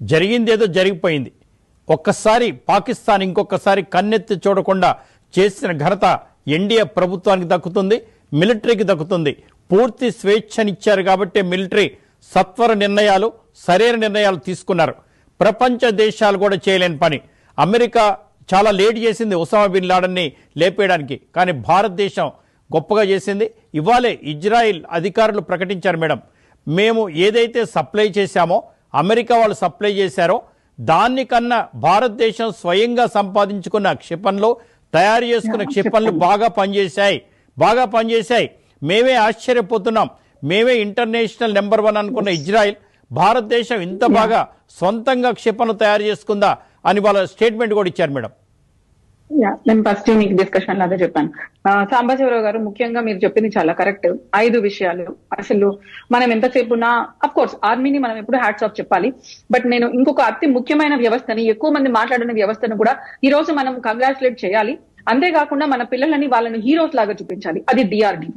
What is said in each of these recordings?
జరిగిందేదో జరిగిపోయింది. ఒక్కసారి పాకిస్తాన్ ఇంకొకసారి కన్నెత్తి చూడకుండా చేసిన ఘనత ఎన్డీఏ ప్రభుత్వానికి దక్కుతుంది, మిలిటరీకి దక్కుతుంది. పూర్తి స్వేచ్ఛనిచ్చారు కాబట్టి మిలిటరీ సత్వర నిర్ణయాలు, సరైన నిర్ణయాలు తీసుకున్నారు. ప్రపంచ దేశాలు కూడా చేయలేని పని. అమెరికా చాలా లేట్ చేసింది ఒసామా బిన్ లాడన్ని లేపేయడానికి, కానీ భారతదేశం గొప్పగా చేసింది. ఇవాళే ఇజ్రాయిల్ అధికారులు ప్రకటించారు, మేడం మేము ఏదైతే సప్లై చేశామో, అమెరికా వాళ్ళు సప్లై చేశారో దానికన్నా భారతదేశం స్వయంగా సంపాదించుకున్న క్షిపణులు, తయారు చేసుకున్న క్షిపణులు బాగా పనిచేశాయి. మేమే ఆశ్చర్యపోతున్నాం. మేమే ఇంటర్నేషనల్ నెంబర్ 1 అనుకున్న ఇజ్రాయిల్ భారతదేశం ఇంత బాగా సొంతంగా క్షిపణులు తయారు చేసుకుందా అని వాళ్ళ స్టేట్మెంట్ కూడా ఇచ్చారు మేడం. నేను ఫస్ట్ మీకు డిస్కషన్ లాగా చెప్పాను. సాంబశివరావు గారు, ముఖ్యంగా మీరు చెప్పింది చాలా కరెక్ట్. 5 విషయాలు అసలు మనం ఎంతసేపు ఉన్నా, అఫ్ కోర్స్ ఆర్మీని మనం ఎప్పుడు హ్యాట్స్ ఆఫ్ చెప్పాలి. బట్ నేను ఇంకొక అతి ముఖ్యమైన వ్యవస్థని, ఎక్కువ మంది మాట్లాడిన వ్యవస్థను కూడా ఈ రోజు మనం కంగ్రాచులేట్ చేయాలి. అంతేకాకుండా మన పిల్లలని వాళ్ళని హీరోస్ లాగా చూపించాలి. అది DRDO,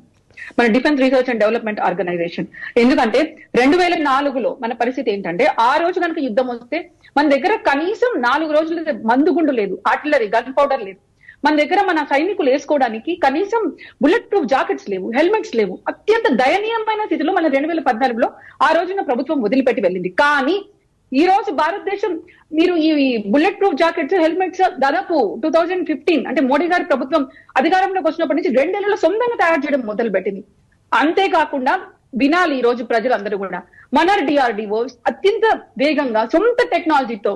మన defence research and development organisation. ఎందుకంటే 2004లో మన పరిస్థితి ఏంటంటే, ఆ రోజు కనుక యుద్ధం వస్తే మన దగ్గర కనీసం 4 రోజులు మందుగుండు లేదు, ఆర్టిలరీ గన్ పౌడర్ లేదు. మన దగ్గర మన సైనికులు వేసుకోవడానికి కనీసం బుల్లెట్ ప్రూఫ్ జాకెట్స్ లేవు, హెల్మెట్స్ లేవు. అత్యంత దయనీయమైన స్థితిలో మన 2014లో ఆ రోజున ప్రభుత్వం వదిలిపెట్టి వెళ్ళింది. కానీ ఈ రోజు భారతదేశం, మీరు ఈ బుల్లెట్ ప్రూఫ్ జాకెట్స్, హెల్మెట్స్ దాదాపు 2015 అంటే మోడీ గారి ప్రభుత్వం అధికారంలోకి వచ్చినప్పటి నుంచి 2 ఏళ్లలో సొంతంగా తయారు చేయడం మొదలు పెట్టింది. అంతేకాకుండా వినాలి ఈ రోజు ప్రజలందరూ కూడా, మన DRDO అత్యంత వేగంగా సొంత టెక్నాలజీతో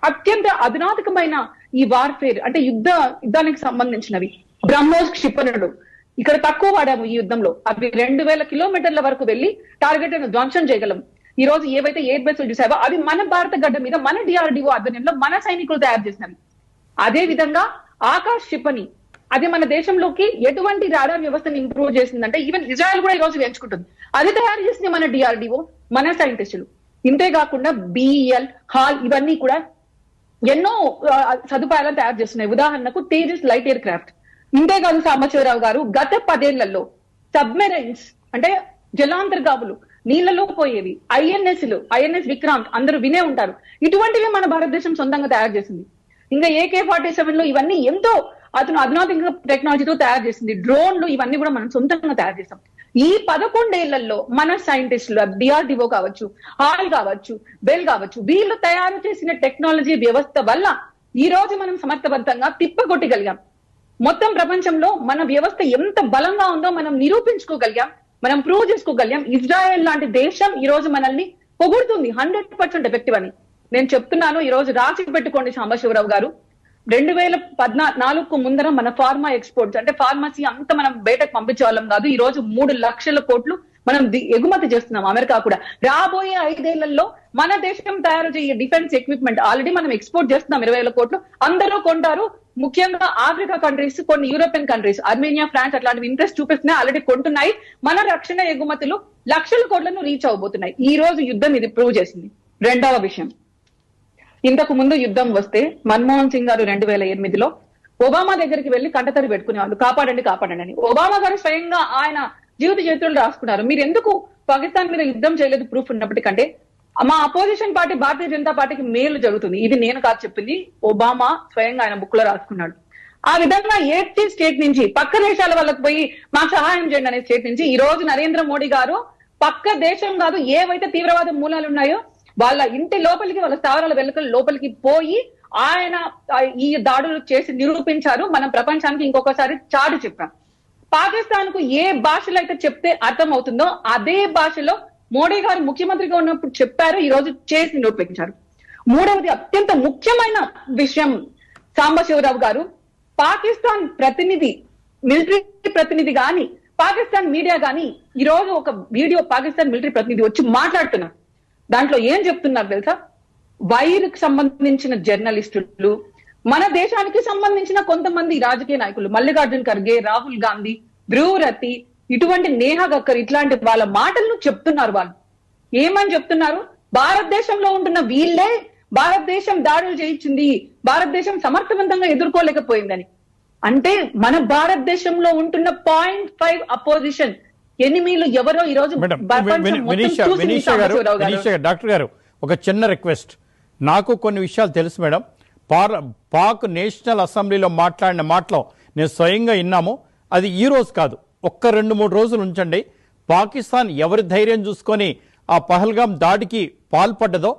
అత్యంత అధునాతకమైన ఈ వార్ఫేర్ అంటే యుద్ధానికి సంబంధించినవి బ్రహ్మోస్ క్షిపణులు ఇక్కడ తక్కువ వాడాము ఈ యుద్ధంలో. అవి 2000 కిలోమీటర్ల వరకు వెళ్లి టార్గెట్ ను ధ్వంసం చేయగలం. ఈ రోజు ఏవైతే ఎయిర్ బేస్లు చూసావో అవి మన భారత గడ్డ మీద మన DRDO ఆధ్వర్యంలో మన సైనికులు తయారు చేసినవి. అదే విధంగా ఆకాశ్ క్షిపణి, అది మన దేశంలోకి ఎటువంటి రాడార్ వ్యవస్థను ఇంప్రూవ్ చేసిందంటే ఈవెన్ ఇజ్రాయెల్ కూడా ఈ రోజు ఎంచుకుంటుంది. అది తయారు చేసింది మన DRDO, మన సైంటిస్టులు. ఇంతేకాకుండా BEL, HAL ఇవన్నీ కూడా ఎన్నో సదుపాయాలను తయారు చేస్తున్నాయి. ఉదాహరణకు తేజస్ లైట్ ఎయిర్ క్రాఫ్ట్. ఇంతేకాదు సాంబశివరావు గారు, గత 10 ఏళ్లలో సబ్మెరైన్స్ అంటే జలాంతర్గాములు, నీళ్లలో పోయేవి, INS విక్రాంత్ అందరూ వినే ఉంటారు. ఇటువంటివి మన భారతదేశం సొంతంగా తయారు చేసింది. ఇంకా AK-47లో ఇవన్నీ ఎంతో అధునాతన టెక్నాలజీతో తయారు చేసింది. డ్రోన్లు ఇవన్నీ కూడా మనం సొంతంగా తయారు చేస్తాం. ఈ 11 ఏళ్లలో మన సైంటిస్టులు, DRDO కావచ్చు, HAL కావచ్చు, BEL కావచ్చు, వీళ్ళు తయారు చేసిన టెక్నాలజీ వ్యవస్థ వల్ల ఈ రోజు మనం సమర్థవంతంగా తిప్పగొట్టగలిగాం. మొత్తం ప్రపంచంలో మన వ్యవస్థ ఎంత బలంగా ఉందో మనం నిరూపించుకోగలిగాం, మనం ప్రూవ్ చేసుకోగలిగాం. ఇజ్రాయెల్ లాంటి దేశం ఈ రోజు మనల్ని పొగుడుతుంది 100% ఎఫెక్టివ్ అని. నేను చెప్తున్నాను, ఈ రోజు రాసి పెట్టుకోండి సాంబశివరావు గారు, 2014కు ముందర మన ఫార్మా ఎక్స్పోర్ట్స్ అంటే ఫార్మసీ అంతా మనం బయటకు పంపించే వాళ్ళం కాదు. ఈ రోజు 3 లక్షల కోట్లు మనం ఎగుమతి చేస్తున్నాం అమెరికా కూడా. రాబోయే 5 ఏళ్లలో మన దేశం తయారు చేసే డిఫెన్స్ ఎక్విప్మెంట్ ఆల్రెడీ మనం ఎక్స్పోర్ట్ చేస్తున్నాం 20,000 కోట్లు. అందరూ కొంటారు. ముఖ్యంగా ఆఫ్రికా కంట్రీస్, కొన్ని యూరోపియన్ కంట్రీస్, అర్మేనియా, ఫ్రాన్స్ అట్లాంటివి ఇంట్రెస్ట్ చూపిస్తున్నాయి, ఆల్రెడీ కొంటున్నాయి. మన రక్షణ ఎగుమతులు లక్షల కోట్లను రీచ్ అవబోతున్నాయి. ఈ రోజు యుద్ధం ఇది ప్రూవ్ చేసింది. రెండవ విషయం, ఇంతకు ముందు యుద్ధం వస్తే మన్మోహన్ సింగ్ గారు 2008లో ఒబామా దగ్గరికి వెళ్లి కంటతడి పెట్టుకునేవాళ్ళు, కాపాడండి కాపాడండి అని. ఒబామా గారు స్వయంగా ఆయన జీవిత చరిత్రలు రాసుకున్నారు. మీరు ఎందుకు పాకిస్తాన్ మీద యుద్ధం చేయలేదు ప్రూఫ్ ఉన్నప్పటికంటే మా అపోజిషన్ పార్టీ భారతీయ జనతా పార్టీకి మేలు జరుగుతుంది. ఇది నేను కాదు చెప్పింది, ఒబామా స్వయంగా ఆయన బుక్ లో రాసుకున్నాడు. ఆ విధంగా ఏడ్చి స్టేట్ నుంచి పక్క దేశాల వాళ్ళకి పోయి మాకు సహాయం చేయండి అనే స్టేట్ నుంచి ఈ రోజు నరేంద్ర మోడీ గారు పక్క దేశం కాదు, ఏవైతే తీవ్రవాద మూలాలు ఉన్నాయో వాళ్ళ ఇంటి లోపలికి, వాళ్ళ స్థావరాల వెలుకల లోపలికి పోయి ఆయన ఈ దాడులు చేసి నిరూపించారు. మనం ప్రపంచానికి ఇంకొకసారి చాటు చెప్పాం. పాకిస్తాన్ కు ఏ భాషలో అయితే చెప్తే అర్థం అవుతుందో అదే భాషలో మోడీ గారు ముఖ్యమంత్రిగా ఉన్నప్పుడు చెప్పారు, ఈ రోజు చేసి నిరూపించారు. మూడవది అత్యంత ముఖ్యమైన విషయం సాంబశివరావు గారు, పాకిస్తాన్ ప్రతినిధి, మిలిటరీ ప్రతినిధి గాని, పాకిస్తాన్ మీడియా గాని ఈ రోజు ఒక వీడియో పాకిస్తాన్ మిలిటరీ ప్రతినిధి వచ్చి మాట్లాడుతున్నారు. దాంట్లో ఏం చెప్తున్నారు తెలుసా? వైర్కి సంబంధించిన జర్నలిస్టులు, మన దేశానికి సంబంధించిన కొంతమంది రాజకీయ నాయకులు, మల్లికార్జున్ ఖర్గే, రాహుల్ గాంధీ, ధ్రువరతి, ఇటువంటి నేహా గక్కర్, ఇట్లాంటి వాళ్ళ మాటలను చెప్తున్నారు. వాళ్ళు ఏమని చెప్తున్నారు? భారతదేశంలో ఉంటున్న వీళ్ళే భారతదేశం దాడులు చేయించింది, భారతదేశం సమర్థవంతంగా ఎదుర్కోలేకపోయిందని. అంటే మన భారతదేశంలో ఉంటున్న 0.5 అపోజిషన్ ఎనిమీలు ఎవరో ఈ రోజు డాక్టర్ గారు ఒక చిన్న రిక్వెస్ట్, నాకు కొన్ని విషయాలు తెలుసు మేడం. పాక్ నేషనల్ అసెంబ్లీలో మాట్లాడిన మాటలో నేను స్వయంగా విన్నాము. అది ఈ రోజు కాదు, ఒక్క 2-3 రోజులు ఉంచండి. పాకిస్తాన్ ఎవరి ధైర్యం చూసుకొని ఆ పహల్గాం దాడికి పాల్పడ్డదో